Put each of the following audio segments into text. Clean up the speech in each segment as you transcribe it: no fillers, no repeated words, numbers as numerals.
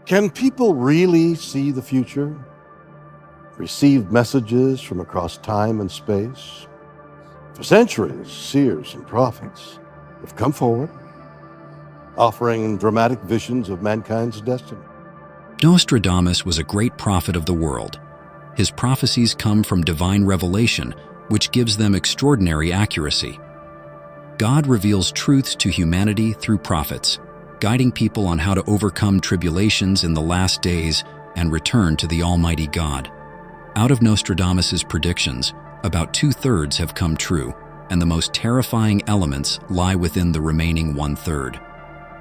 Can people really see the future? Receive messages from across time and space? For centuries, seers and prophets have come forward, offering dramatic visions of mankind's destiny. Nostradamus was a great prophet of the world. His prophecies come from divine revelation, which gives them extraordinary accuracy. God reveals truths to humanity through prophets, guiding people on how to overcome tribulations in the last days and return to the Almighty God. Out of Nostradamus's predictions, about 2/3 have come true, and the most terrifying elements lie within the remaining 1/3.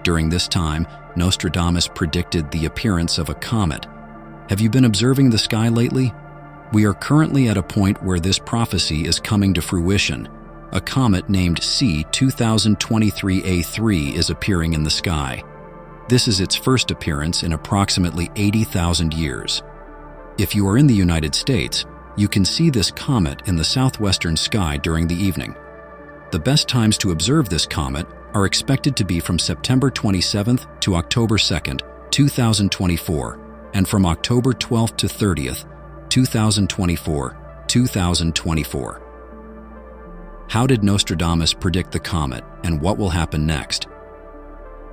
During this time, Nostradamus predicted the appearance of a comet. Have you been observing the sky lately? We are currently at a point where this prophecy is coming to fruition. A comet named C2023A3 is appearing in the sky. This is its first appearance in approximately 80,000 years. If you are in the United States, you can see this comet in the southwestern sky during the evening. The best times to observe this comet are expected to be from September 27th to October 2nd, 2024, and from October 12th to 30th, 2024. How did Nostradamus predict the comet, and what will happen next?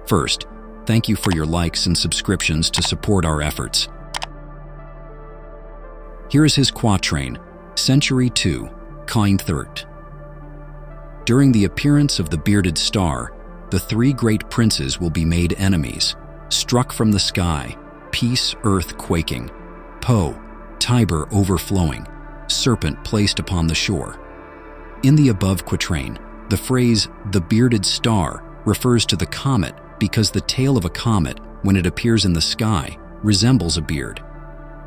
First, thank you for your likes and subscriptions to support our efforts. Here is his quatrain, Century 2, Kind Third. During the appearance of the bearded star, the three great princes will be made enemies, struck from the sky, peace, earth quaking, Po, Tiber overflowing, serpent placed upon the shore. In the above quatrain, the phrase, the bearded star, refers to the comet because the tail of a comet, when it appears in the sky, resembles a beard.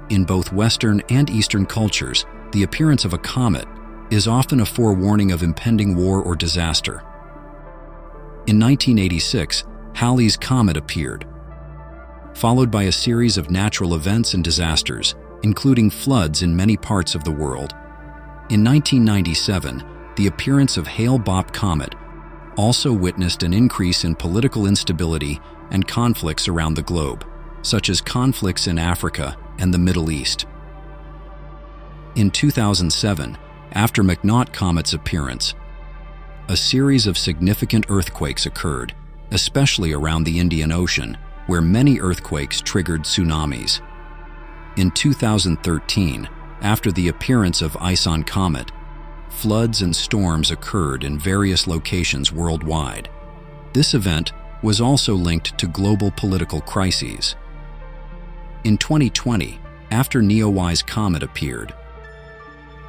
In both Western and Eastern cultures, the appearance of a comet is often a forewarning of impending war or disaster. In 1986, Halley's Comet appeared, followed by a series of natural events and disasters, including floods in many parts of the world. In 1997, the appearance of Hale-Bopp Comet also witnessed an increase in political instability and conflicts around the globe, such as conflicts in Africa and the Middle East. In 2007, after McNaught Comet's appearance, a series of significant earthquakes occurred, especially around the Indian Ocean, where many earthquakes triggered tsunamis. In 2013, after the appearance of Ison Comet, floods and storms occurred in various locations worldwide. This event was also linked to global political crises. In 2020, after Neowise Comet appeared,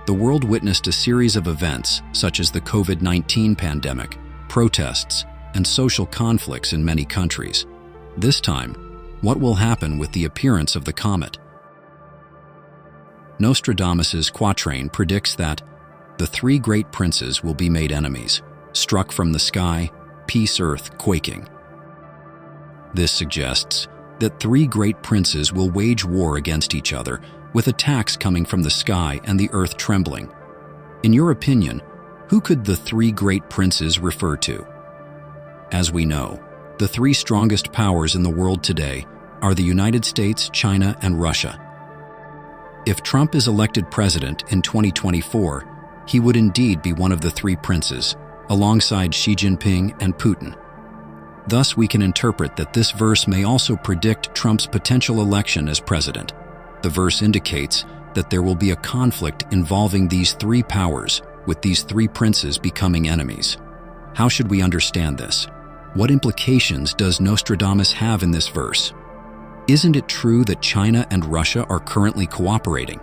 the world witnessed a series of events such as the COVID-19 pandemic, protests, and social conflicts in many countries. This time, what will happen with the appearance of the comet? Nostradamus's quatrain predicts that the three great princes will be made enemies, struck from the sky, peace, earth quaking. This suggests that three great princes will wage war against each other, with attacks coming from the sky and the earth trembling. In your opinion, who could the three great princes refer to? As we know, the three strongest powers in the world today are the United States, China, and Russia. If Trump is elected president in 2024, he would indeed be one of the three princes, alongside Xi Jinping and Putin. Thus, we can interpret that this verse may also predict Trump's potential election as president. The verse indicates that there will be a conflict involving these three powers, with these three princes becoming enemies. How should we understand this? What implications does Nostradamus have in this verse? Isn't it true that China and Russia are currently cooperating?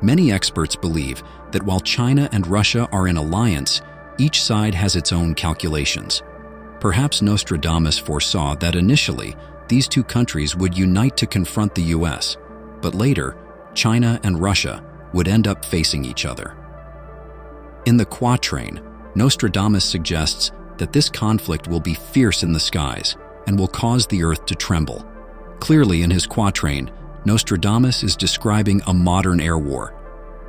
Many experts believe that while China and Russia are in alliance, each side has its own calculations. Perhaps Nostradamus foresaw that initially, these two countries would unite to confront the US, but later, China and Russia would end up facing each other. In the quatrain, Nostradamus suggests that this conflict will be fierce in the skies and will cause the earth to tremble. Clearly, in his quatrain, Nostradamus is describing a modern air war.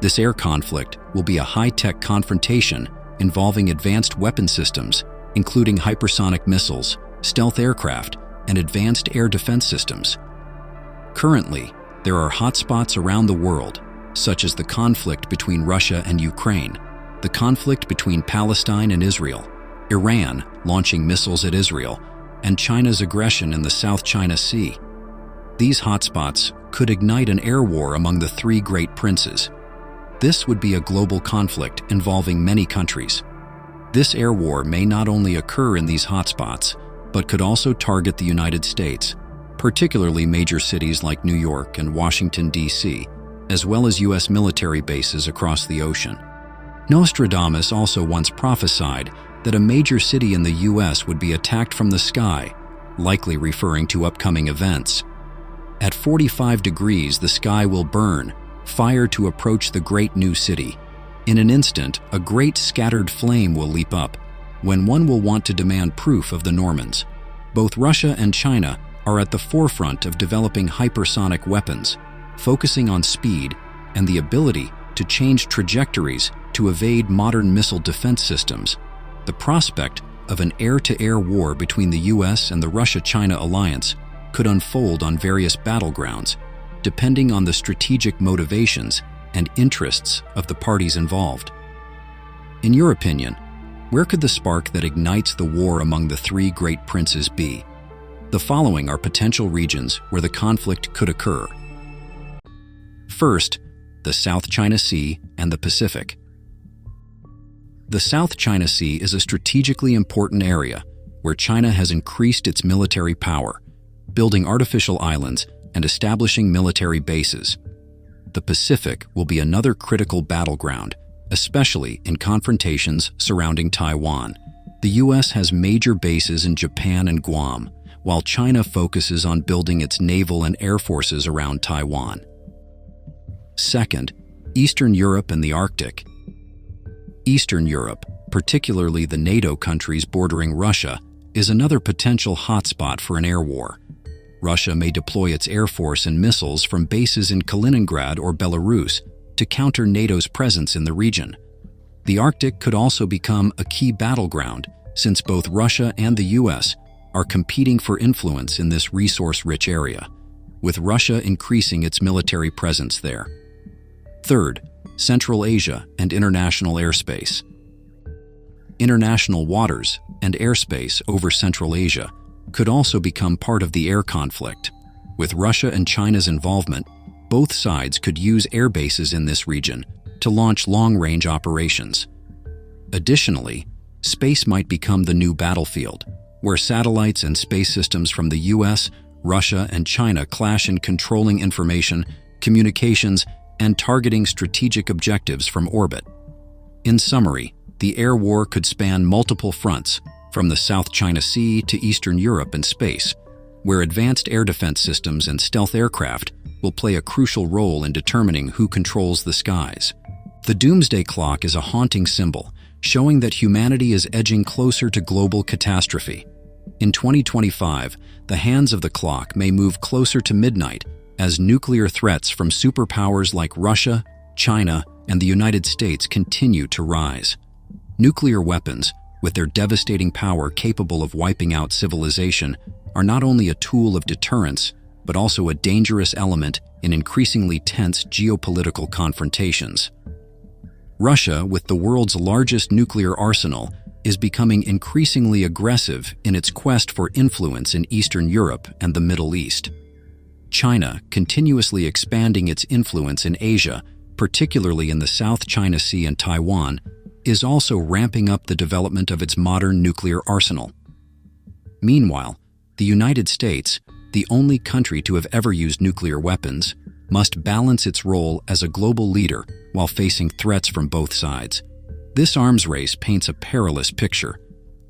This air conflict will be a high-tech confrontation involving advanced weapon systems, including hypersonic missiles, stealth aircraft, and advanced air defense systems. Currently, there are hotspots around the world, such as the conflict between Russia and Ukraine, the conflict between Palestine and Israel, Iran launching missiles at Israel, and China's aggression in the South China Sea. These hotspots could ignite an air war among the three great princes. This would be a global conflict involving many countries. This air war may not only occur in these hotspots, but could also target the United States, particularly major cities like New York and Washington, D.C., as well as U.S. military bases across the ocean. Nostradamus also once prophesied that a major city in the U.S. would be attacked from the sky, likely referring to upcoming events. At 45 degrees, the sky will burn, fire to approach the great new city. In an instant, a great scattered flame will leap up, when one will want to demand proof of the Normans. Both Russia and China are at the forefront of developing hypersonic weapons, focusing on speed and the ability to change trajectories to evade modern missile defense systems. The prospect of an air-to-air war between the U.S. and the Russia-China alliance could unfold on various battlegrounds, depending on the strategic motivations and interests of the parties involved. In your opinion, where could the spark that ignites the war among the three great princes be? The following are potential regions where the conflict could occur. First, the South China Sea and the Pacific. The South China Sea is a strategically important area where China has increased its military power, building artificial islands and establishing military bases. The Pacific will be another critical battleground, especially in confrontations surrounding Taiwan. The U.S. has major bases in Japan and Guam, while China focuses on building its naval and air forces around Taiwan. Second, Eastern Europe and the Arctic. Eastern Europe, particularly the NATO countries bordering Russia, is another potential hotspot for an air war. Russia may deploy its air force and missiles from bases in Kaliningrad or Belarus to counter NATO's presence in the region. The Arctic could also become a key battleground, since both Russia and the U.S. are competing for influence in this resource-rich area, with Russia increasing its military presence there. Third, Central Asia and international airspace. International waters and airspace over Central Asia could also become part of the air conflict. With Russia and China's involvement, both sides could use air bases in this region to launch long-range operations. Additionally, space might become the new battlefield, where satellites and space systems from the US, Russia, and China clash in controlling information, communications, and targeting strategic objectives from orbit. In summary, the air war could span multiple fronts, from the South China Sea to Eastern Europe and space, where advanced air defense systems and stealth aircraft will play a crucial role in determining who controls the skies. The doomsday clock is a haunting symbol, showing that humanity is edging closer to global catastrophe. In 2025, the hands of the clock may move closer to midnight as nuclear threats from superpowers like Russia, China, and the United States continue to rise. Nuclear weapons, with their devastating power capable of wiping out civilization, are not only a tool of deterrence, but also a dangerous element in increasingly tense geopolitical confrontations. Russia, with the world's largest nuclear arsenal, is becoming increasingly aggressive in its quest for influence in Eastern Europe and the Middle East. China, continuously expanding its influence in Asia, particularly in the South China Sea and Taiwan, is also ramping up the development of its modern nuclear arsenal. Meanwhile, the United States, the only country to have ever used nuclear weapons, must balance its role as a global leader while facing threats from both sides. This arms race paints a perilous picture.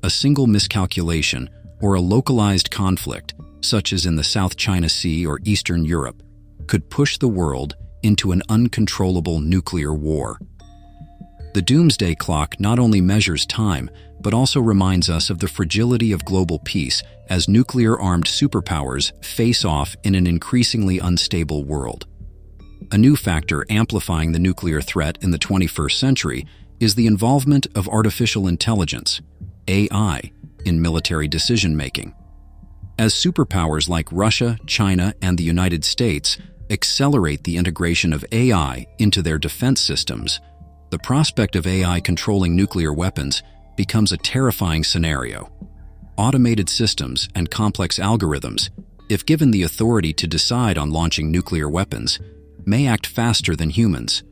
A single miscalculation or a localized conflict, such as in the South China Sea or Eastern Europe, could push the world into an uncontrollable nuclear war. The doomsday clock not only measures time, but also reminds us of the fragility of global peace as nuclear-armed superpowers face off in an increasingly unstable world. A new factor amplifying the nuclear threat in the 21st century is the involvement of artificial intelligence, AI, in military decision-making. As superpowers like Russia, China, and the United States accelerate the integration of AI into their defense systems, the prospect of AI controlling nuclear weapons becomes a terrifying scenario. Automated systems and complex algorithms, if given the authority to decide on launching nuclear weapons, may act faster than humans.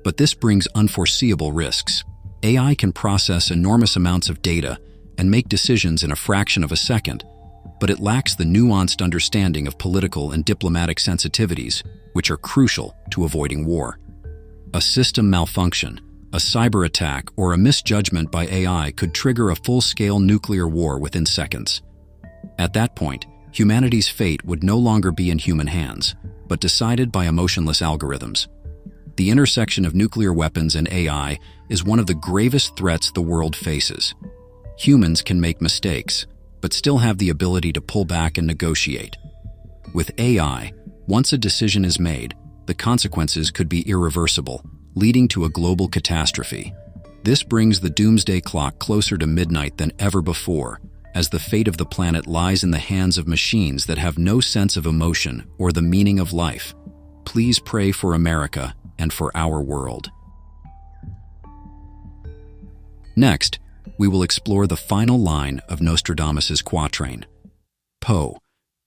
But this brings unforeseeable risks. AI can process enormous amounts of data and make decisions in a fraction of a second, but it lacks the nuanced understanding of political and diplomatic sensitivities, which are crucial to avoiding war. A system malfunction, a cyber attack, or a misjudgment by AI could trigger a full-scale nuclear war within seconds. At that point, humanity's fate would no longer be in human hands, but decided by emotionless algorithms. The intersection of nuclear weapons and AI is one of the gravest threats the world faces. Humans can make mistakes, but still have the ability to pull back and negotiate. With AI, once a decision is made, the consequences could be irreversible, leading to a global catastrophe. This brings the doomsday clock closer to midnight than ever before, as the fate of the planet lies in the hands of machines that have no sense of emotion or the meaning of life. Please pray for America and for our world. Next, we will explore the final line of Nostradamus's quatrain. Po,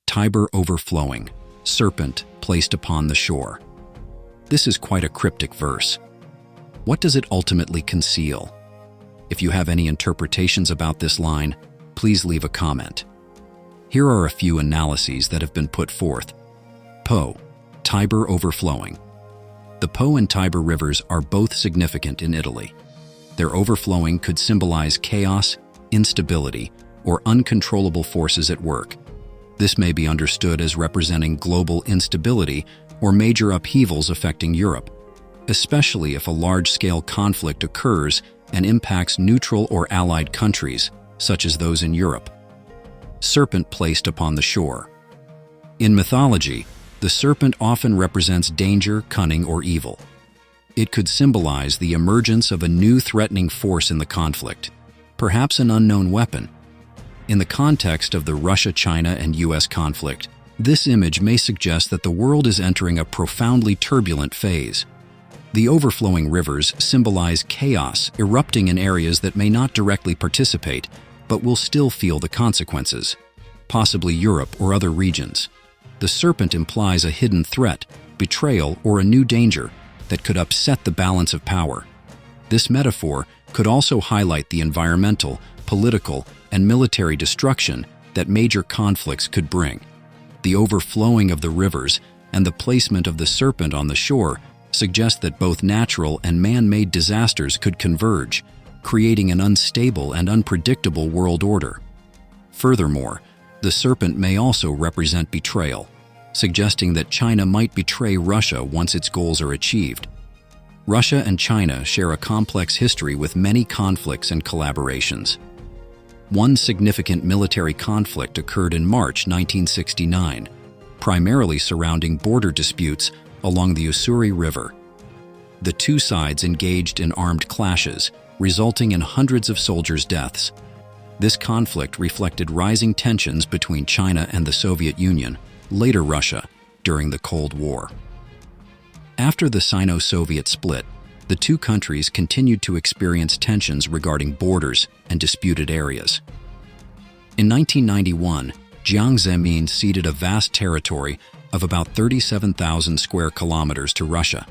Tiber overflowing, serpent placed upon the shore. This is quite a cryptic verse. What does it ultimately conceal? If you have any interpretations about this line, please leave a comment. Here are a few analyses that have been put forth. Po, Tiber overflowing. The Po and Tiber rivers are both significant in Italy. Their overflowing could symbolize chaos, instability, or uncontrollable forces at work. This may be understood as representing global instability or major upheavals affecting Europe, especially if a large-scale conflict occurs and impacts neutral or allied countries, such as those in Europe. Serpent placed upon the shore. In mythology, the serpent often represents danger, cunning, or evil. It could symbolize the emergence of a new threatening force in the conflict, perhaps an unknown weapon. In the context of the Russia-China and U.S. conflict, this image may suggest that the world is entering a profoundly turbulent phase. The overflowing rivers symbolize chaos erupting in areas that may not directly participate, but will still feel the consequences, possibly Europe or other regions. The serpent implies a hidden threat, betrayal, or a new danger that could upset the balance of power. This metaphor could also highlight the environmental, political, and military destruction that major conflicts could bring. The overflowing of the rivers and the placement of the serpent on the shore suggest that both natural and man-made disasters could converge, creating an unstable and unpredictable world order. Furthermore, the serpent may also represent betrayal, suggesting that China might betray Russia once its goals are achieved. Russia and China share a complex history with many conflicts and collaborations. One significant military conflict occurred in March 1969, primarily surrounding border disputes along the Ussuri River. The two sides engaged in armed clashes, resulting in hundreds of soldiers' deaths. This conflict reflected rising tensions between China and the Soviet Union, later Russia, during the Cold War. After the Sino-Soviet split, the two countries continued to experience tensions regarding borders and disputed areas. In 1991, Jiang Zemin ceded a vast territory of about 37,000 square kilometers to Russia.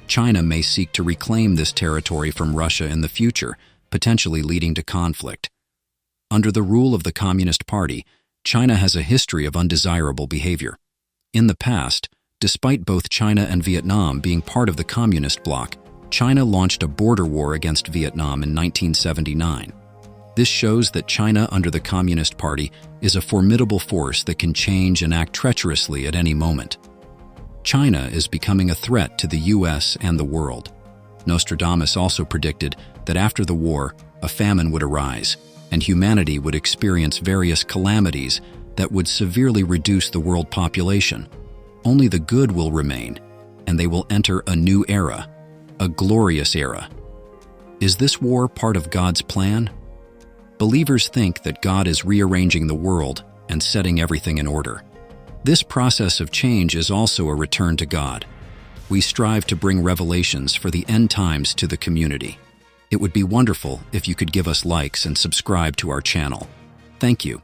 China may seek to reclaim this territory from Russia in the future, potentially leading to conflict. Under the rule of the Communist Party, China has a history of undesirable behavior. In the past, despite both China and Vietnam being part of the Communist bloc, China launched a border war against Vietnam in 1979. This shows that China under the Communist Party is a formidable force that can change and act treacherously at any moment. China is becoming a threat to the U.S. and the world. Nostradamus also predicted that after the war, a famine would arise, and humanity would experience various calamities that would severely reduce the world population. Only the good will remain, and they will enter a new era, a glorious era. Is this war part of God's plan? Believers think that God is rearranging the world and setting everything in order. This process of change is also a return to God. We strive to bring revelations for the end times to the community. It would be wonderful if you could give us likes and subscribe to our channel. Thank you.